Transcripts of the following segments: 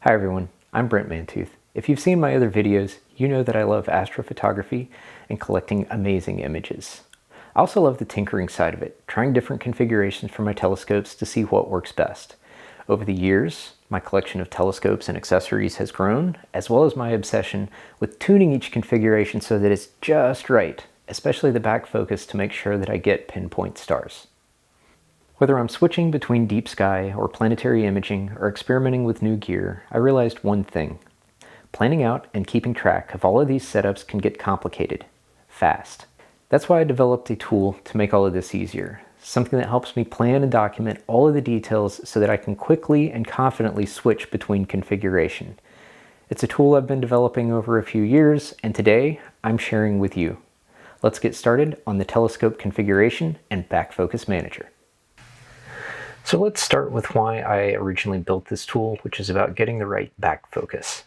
Hi everyone, I'm Brent Mantooth. If you've seen my other videos, you know that I love astrophotography and collecting amazing images. I also love the tinkering side of it, trying different configurations for my telescopes to see what works best. Over the years, my collection of telescopes and accessories has grown, as well as my obsession with tuning each configuration so that it's just right, especially the back focus to make sure that I get pinpoint stars. Whether I'm switching between deep sky or planetary imaging or experimenting with new gear, I realized one thing. Planning out and keeping track of all of these setups can get complicated, fast. That's why I developed a tool to make all of this easier, something that helps me plan and document all of the details so that I can quickly and confidently switch between configuration. It's a tool I've been developing over a few years, and today I'm sharing with you. Let's get started on the telescope configuration and back focus manager. So let's start with why I originally built this tool, which is about getting the right back focus.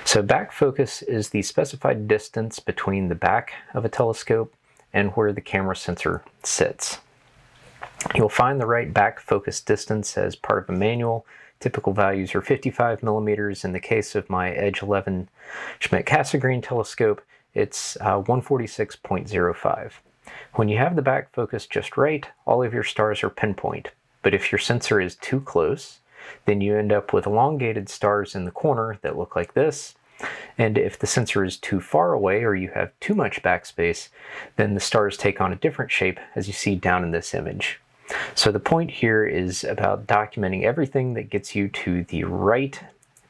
So back focus is the specified distance between the back of a telescope and where the camera sensor sits. You'll find the right back focus distance as part of a manual. Typical values are 55 millimeters. In the case of my Edge 11 Schmidt-Cassegrain telescope, it's 146.05. When you have the back focus just right, all of your stars are pinpoint. But if your sensor is too close, then you end up with elongated stars in the corner that look like this. And if the sensor is too far away or you have too much backspace, then the stars take on a different shape, as you see down in this image. So the point here is about documenting everything that gets you to the right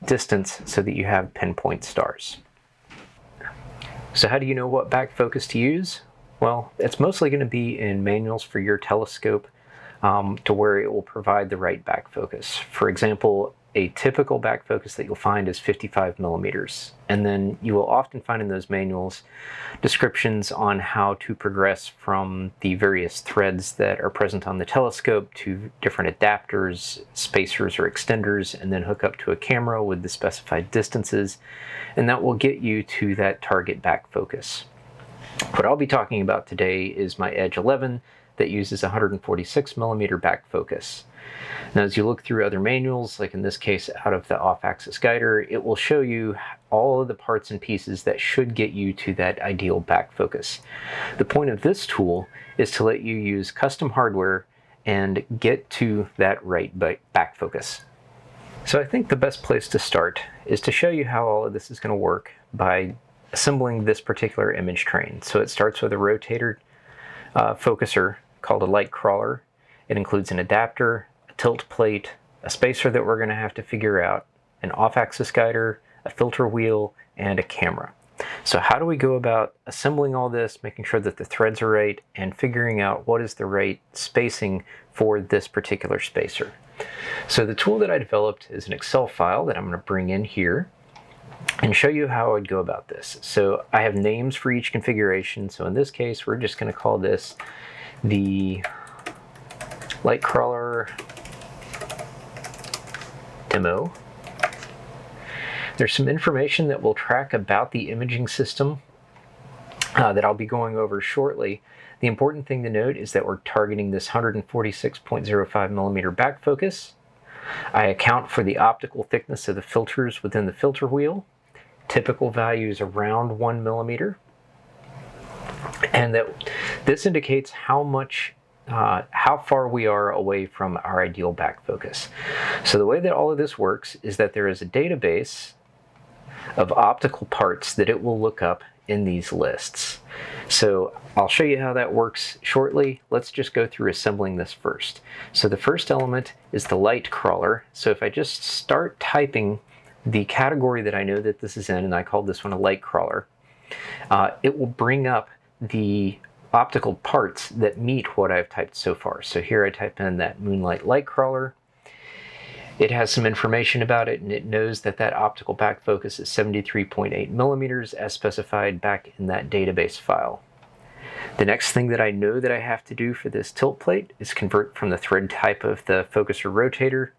distance so that you have pinpoint stars. So how do you know what back focus to use? Well, it's mostly going to be in manuals for your telescope, to where it will provide the right back focus. For example, a typical back focus that you'll find is 55 millimeters. And then you will often find in those manuals descriptions on how to progress from the various threads that are present on the telescope to different adapters, spacers, or extenders, and then hook up to a camera with the specified distances. And that will get you to that target back focus. What I'll be talking about today is my Edge 11 that uses 146 millimeter back focus. Now, as you look through other manuals, like in this case out of the off-axis guider, it will show you all of the parts and pieces that should get you to that ideal back focus. The point of this tool is to let you use custom hardware and get to that right back focus. So I think the best place to start is to show you how all of this is going to work by assembling this particular image train. So it starts with a rotator focuser called a light crawler. It includes an adapter, a tilt plate, a spacer that we're going to have to figure out, an off-axis guider, a filter wheel, and a camera. So how do we go about assembling all this, making sure that the threads are right, and figuring out what is the right spacing for this particular spacer? So the tool that I developed is an Excel file that I'm going to bring in here and show you how I would go about this. So I have names for each configuration. So in this case, we're just going to call this the light crawler demo. There's some information that we'll track about the imaging system that I'll be going over shortly. The important thing to note is that we're targeting this 146.05 millimeter back focus. I account for the optical thickness of the filters within the filter wheel. Typical value is around 1 millimeter. And that this indicates how far we are away from our ideal back focus. So the way that all of this works is that there is a database of optical parts that it will look up in these lists. So I'll show you how that works shortly. Let's just go through assembling this first. So the first element is the light crawler. So if I just start typing the category that I know that this is in, and I called this one a light crawler, it will bring up the optical parts that meet what I've typed so far. So here I type in that Moonlight light crawler. It has some information about it, and it knows that that optical back focus is 73.8 millimeters as specified back in that database file. The next thing that I know that I have to do for this tilt plate is convert from the thread type of the focuser rotator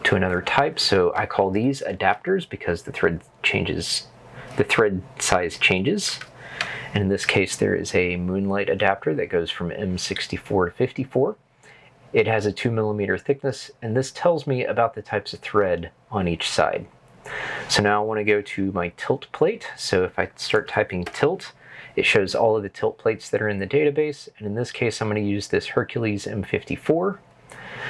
to another type. So I call these adapters because the thread size changes. And in this case, there is a Moonlight adapter that goes from M64 to 54. It has a 2mm thickness, and this tells me about the types of thread on each side. So now I want to go to my tilt plate. So if I start typing tilt, it shows all of the tilt plates that are in the database. And in this case, I'm going to use this Hercules M54.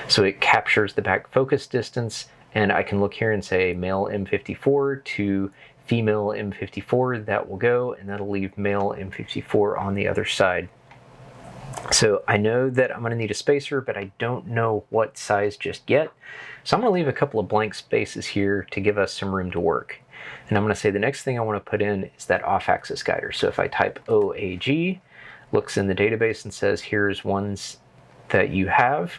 So it captures the back focus distance, and I can look here and say male M54 to female M54. That will go, and that'll leave male M54 on the other side. So I know that I'm going to need a spacer, but I don't know what size just yet. So I'm going to leave a couple of blank spaces here to give us some room to work. And I'm going to say the next thing I want to put in is that off-axis guider. So if I type OAG, looks in the database and says, here's ones that you have.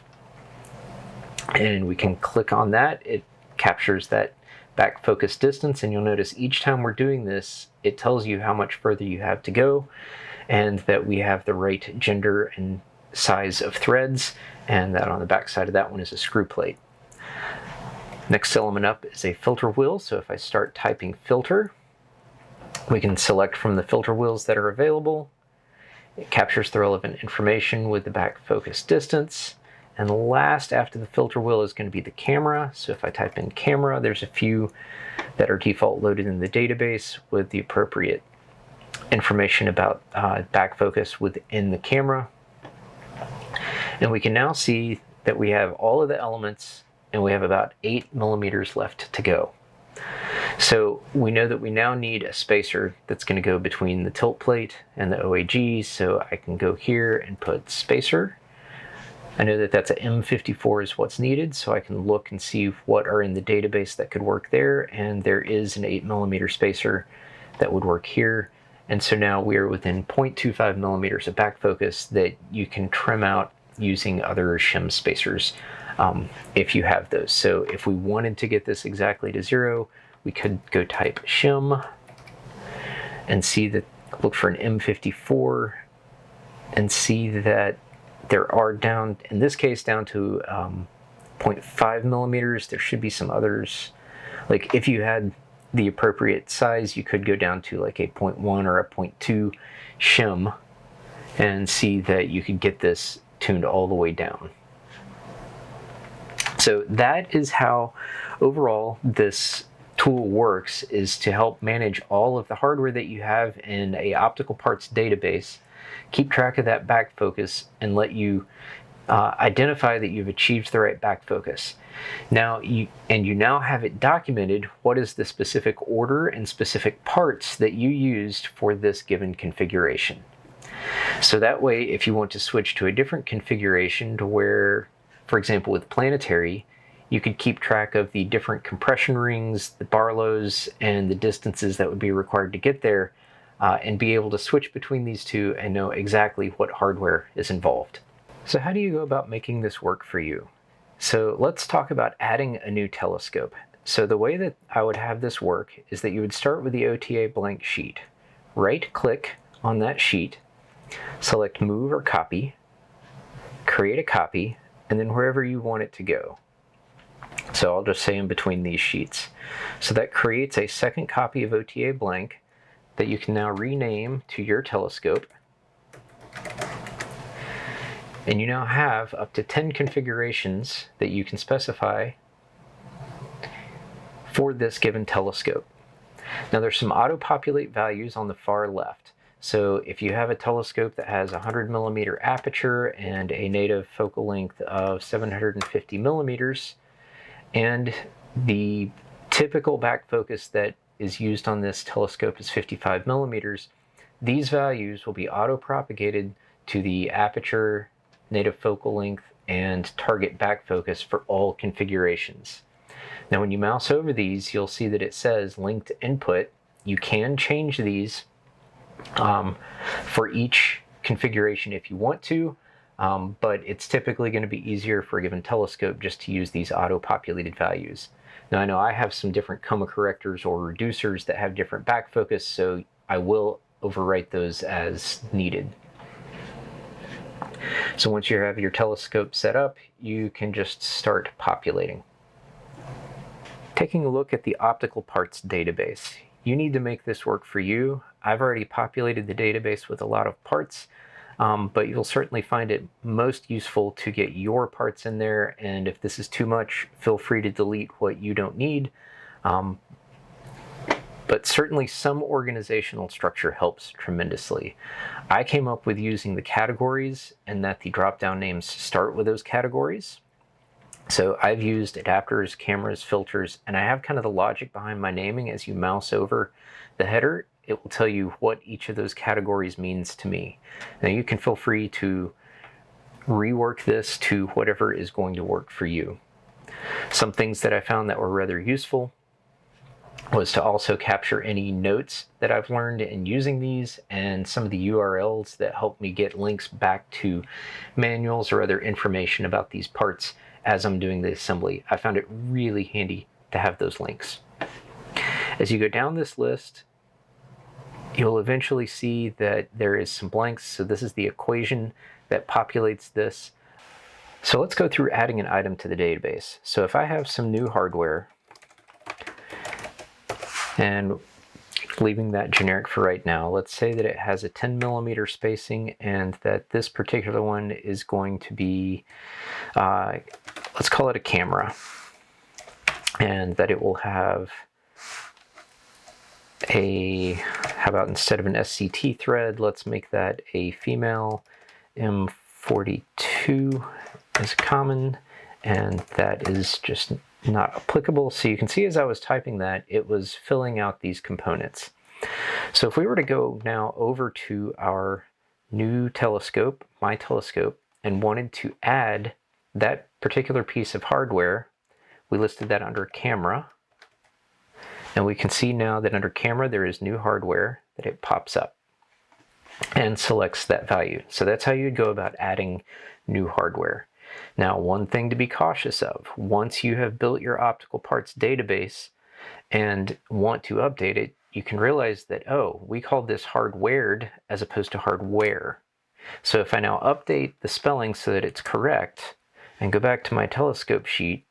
And we can click on that. It captures that back focus distance. And you'll notice each time we're doing this, it tells you how much further you have to go, and that we have the right gender and size of threads, and that on the back side of that one is a screw plate. Next element up is a filter wheel. So if I start typing filter, we can select from the filter wheels that are available. It captures the relevant information with the back focus distance. And last after the filter wheel is going to be the camera. So if I type in camera, there's a few that are default loaded in the database with the appropriate information about back focus within the camera. And we can now see that we have all of the elements, and we have about 8mm left to go. So we know that we now need a spacer that's going to go between the tilt plate and the OAG. So I can go here and put spacer. I know that that's a M54 is what's needed, so I can look and see what are in the database that could work there. And there is an 8mm spacer that would work here. And so now we are within 0.25mm of back focus that you can trim out using other shim spacers if you have those. So if we wanted to get this exactly to 0, we could go type shim and see that, look for an M54 and see that there are down, in this case, down to 0.5mm. There should be some others. Like if you had the appropriate size, you could go down to like a 0.1 or a 0.2 shim and see that you could get this tuned all the way down. So that is how overall this tool works, is to help manage all of the hardware that you have in a optical parts database, keep track of that back focus, and let you identify that you've achieved the right back focus. Now you now have it documented what is the specific order and specific parts that you used for this given configuration. So that way, if you want to switch to a different configuration to where, for example, with planetary, you could keep track of the different compression rings, the Barlows, and the distances that would be required to get there, and be able to switch between these two and know exactly what hardware is involved. So how do you go about making this work for you? So let's talk about adding a new telescope. So the way that I would have this work is that you would start with the OTA blank sheet. Right-click on that sheet, select Move or Copy, create a copy, and then wherever you want it to go. So I'll just say in between these sheets. So that creates a second copy of OTA blank that you can now rename to your telescope. And you now have up to 10 configurations that you can specify for this given telescope. Now there's some auto-populate values on the far left. So if you have a telescope that has a 100mm aperture and a native focal length of 750mm, and the typical back focus that is used on this telescope is 55mm, these values will be auto-propagated to the aperture, native focal length, and target back focus for all configurations. Now when you mouse over these, you'll see that it says linked input. You can change these for each configuration if you want to, but it's typically going to be easier for a given telescope just to use these auto-populated values. Now I know I have some different coma correctors or reducers that have different back focus, so I will overwrite those as needed. So once you have your telescope set up, you can just start populating. Taking a look at the optical parts database. You need to make this work for you. I've already populated the database with a lot of parts. but you'll certainly find it most useful to get your parts in there, and if this is too much, feel free to delete what you don't need. But certainly some organizational structure helps tremendously. I came up with using the categories and that the drop-down names start with those categories. So I've used adapters, cameras, filters, and I have kind of the logic behind my naming. As you mouse over the header, it will tell you what each of those categories means to me. Now you can feel free to rework this to whatever is going to work for you. Some things that I found that were rather useful was to also capture any notes that I've learned in using these and some of the URLs that help me get links back to manuals or other information about these parts as I'm doing the assembly. I found it really handy to have those links. As you go down this list, you'll eventually see that there is some blanks. So this is the equation that populates this. So let's go through adding an item to the database. So if I have some new hardware, and leaving that generic for right now, let's say that it has a 10mm spacing and that this particular one is going to be, let's call it a camera, and that it will have a, how about instead of an SCT thread, let's make that a female M42 is common, and that is just not applicable. So you can see as I was typing that, it was filling out these components. So if we were to go now over to our new telescope, my telescope, and wanted to add that particular piece of hardware, we listed that under camera. And we can see now that under camera, there is new hardware, that it pops up and selects that value. So that's how you'd go about adding new hardware. Now, one thing to be cautious of, once you have built your optical parts database and want to update it, you can realize that, oh, we called this hardwared as opposed to hardware. So if I now update the spelling so that it's correct and go back to my telescope sheet,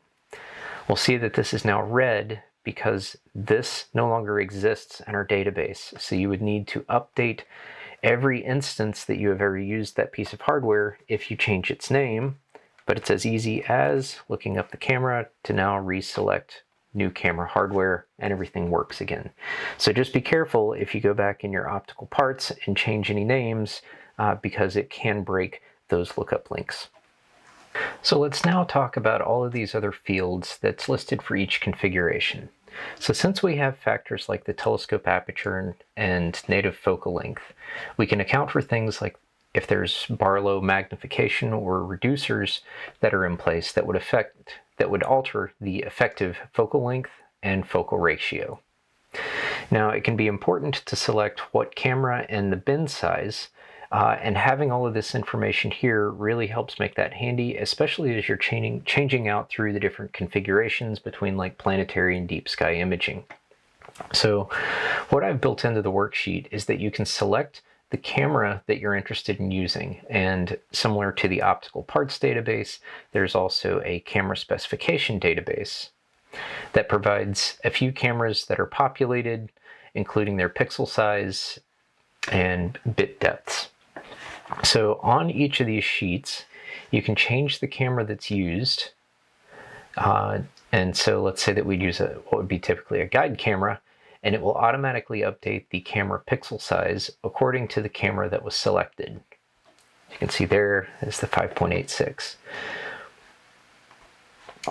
we'll see that this is now red because this no longer exists in our database. So you would need to update every instance that you have ever used that piece of hardware if you change its name. But it's as easy as looking up the camera to now reselect new camera hardware, and everything works again. So just be careful if you go back in your optical parts and change any names because it can break those lookup links. So let's now talk about all of these other fields that's listed for each configuration. So since we have factors like the telescope aperture and native focal length, we can account for things like if there's Barlow magnification or reducers that are in place that would alter the effective focal length and focal ratio. Now, it can be important to select what camera and the bin size, and having all of this information here really helps make that handy, especially as you're changing out through the different configurations between like planetary and deep sky imaging. So what I've built into the worksheet is that you can select the camera that you're interested in using, and similar to the optical parts database, there's also a camera specification database that provides a few cameras that are populated, including their pixel size and bit depths. So on each of these sheets, you can change the camera that's used. And so let's say that we'd use what would be typically a guide camera, and it will automatically update the camera pixel size according to the camera that was selected. You can see there is the 5.86.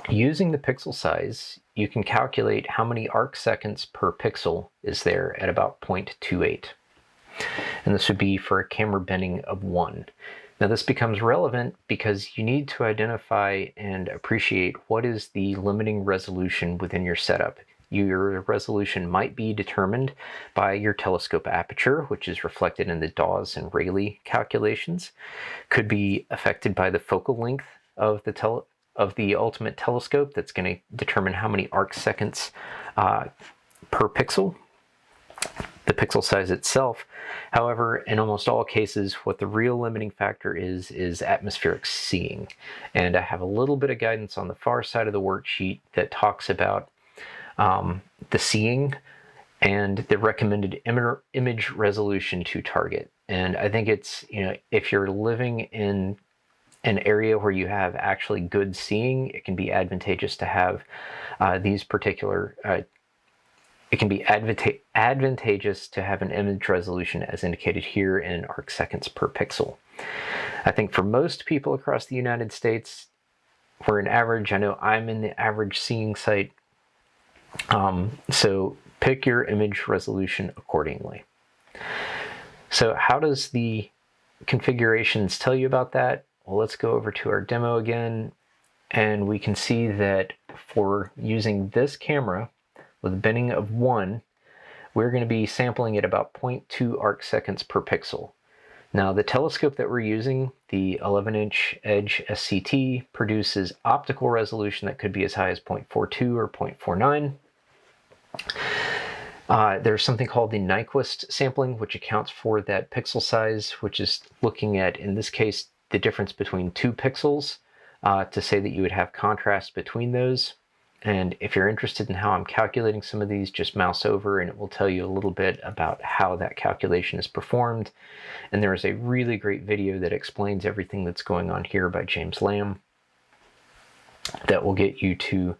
Using the pixel size, you can calculate how many arc seconds per pixel is there at about 0.28. And this would be for a camera bending of 1. Now this becomes relevant because you need to identify and appreciate what is the limiting resolution within your setup. Your resolution might be determined by your telescope aperture, which is reflected in the Dawes and Rayleigh calculations. Could be affected by the focal length of the ultimate telescope. That's going to determine how many arc seconds per pixel. The pixel size itself. However, in almost all cases, what the real limiting factor is atmospheric seeing. And I have a little bit of guidance on the far side of the worksheet that talks about the seeing and the recommended image resolution to target. And I think it's, if you're living in an area where you have actually good seeing, it can be advantageous to have these particular, it can be advantageous to have an image resolution as indicated here in arc seconds per pixel. I think for most people across the United States, we're an average. I know I'm in the average seeing site. So pick your image resolution accordingly. So how does the configurations tell you about that? Well, let's go over to our demo again, and we can see that for using this camera with a binning of 1, we're going to be sampling at about 0.2 arc seconds per pixel. Now, the telescope that we're using, the 11-inch Edge SCT, produces optical resolution that could be as high as 0.42 or 0.49. There's something called the Nyquist sampling, which accounts for that pixel size, which is looking at, in this case, the difference between 2 pixels to say that you would have contrast between those. And if you're interested in how I'm calculating some of these, just mouse over and it will tell you a little bit about how that calculation is performed. And there is a really great video that explains everything that's going on here by James Lamb that will get you to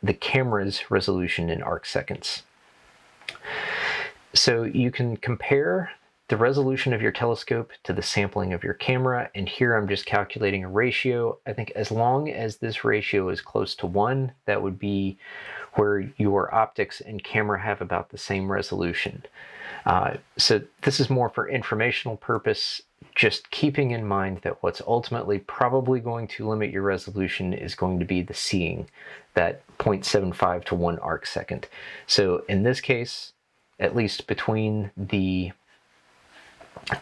the camera's resolution in arc seconds. So you can compare the resolution of your telescope to the sampling of your camera, and here I'm just calculating a ratio. I think as long as this ratio is close to 1, that would be where your optics and camera have about the same resolution. So this is more for informational purpose, just keeping in mind that what's ultimately probably going to limit your resolution is going to be the seeing, that 0.75 to 1 arc second. So in this case, at least between the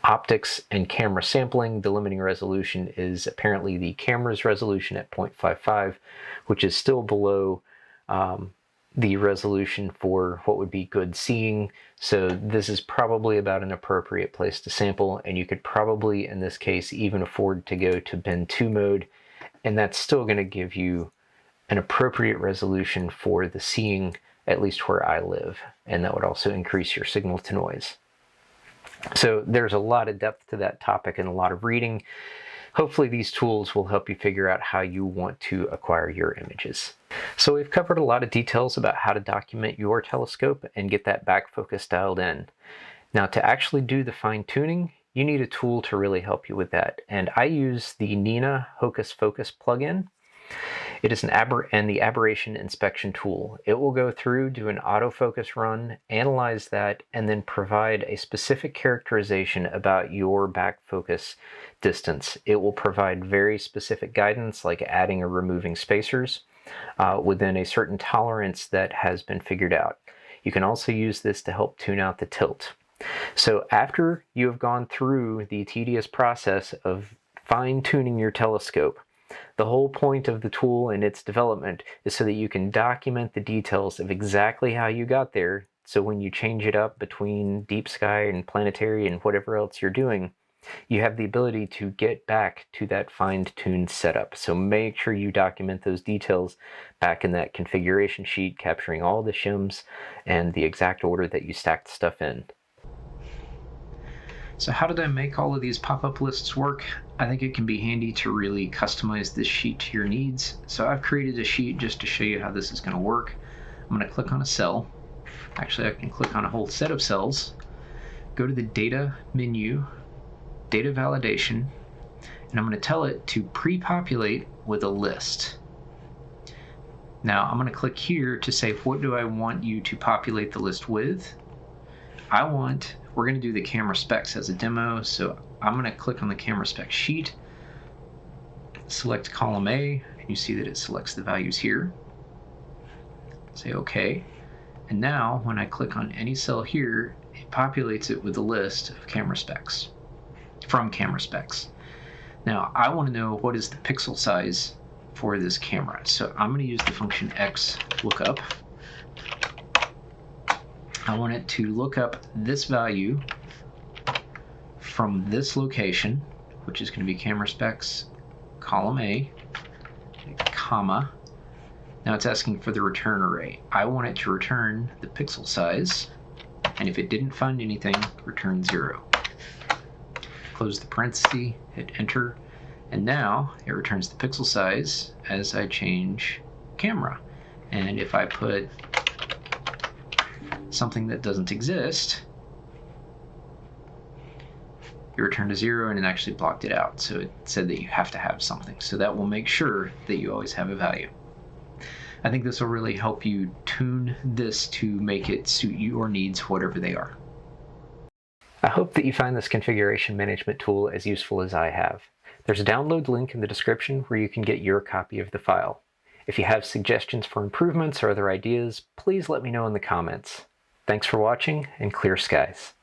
optics and camera sampling, the limiting resolution is apparently the camera's resolution at 0.55, which is still below the resolution for what would be good seeing. So this is probably about an appropriate place to sample, and you could probably, in this case, even afford to go to bin 2 mode, and that's still going to give you an appropriate resolution for the seeing, at least where I live, and that would also increase your signal to noise. So there's a lot of depth to that topic and a lot of reading. Hopefully these tools will help you figure out how you want to acquire your images. So we've covered a lot of details about how to document your telescope and get that back focus dialed in. Now, to actually do the fine tuning, you need a tool to really help you with that. And I use the Nina Hocus Focus plugin. It is the aberration inspection tool. It will go through, do an autofocus run, analyze that, and then provide a specific characterization about your back focus distance. It will provide very specific guidance, like adding or removing spacers within a certain tolerance that has been figured out. You can also use this to help tune out the tilt. So after you have gone through the tedious process of fine-tuning your telescope, the whole point of the tool and its development is so that you can document the details of exactly how you got there, so when you change it up between deep sky and planetary and whatever else you're doing, you have the ability to get back to that fine-tuned setup. So make sure you document those details back in that configuration sheet, capturing all the shims and the exact order that you stacked stuff in. So how did I make all of these pop-up lists work? I think it can be handy to really customize this sheet to your needs. So I've created a sheet just to show you how this is going to work. I'm going to click on a cell. Actually, I can click on a whole set of cells. Go to the Data menu, Data Validation, and I'm going to tell it to pre-populate with a list. Now I'm going to click here to say, what do I want you to populate the list with? We're going to do the camera specs as a demo, so I'm going to click on the camera spec sheet, select column A, and you see that it selects the values here. Say OK. And now when I click on any cell here, it populates it with a list of camera specs, from camera specs. Now I want to know what is the pixel size for this camera. So I'm going to use the function xlookup. I want it to look up this value from this location, which is going to be camera specs, column A, comma, Now it's asking for the return array. I want it to return the pixel size, and if it didn't find anything, return 0. Close the parenthesis, hit enter, and now it returns the pixel size as I change camera. And if I put something that doesn't exist, it returned a 0 and it actually blocked it out. So it said that you have to have something. So that will make sure that you always have a value. I think this will really help you tune this to make it suit your needs, whatever they are. I hope that you find this configuration management tool as useful as I have. There's a download link in the description where you can get your copy of the file. If you have suggestions for improvements or other ideas, please let me know in the comments. Thanks for watching, and clear skies.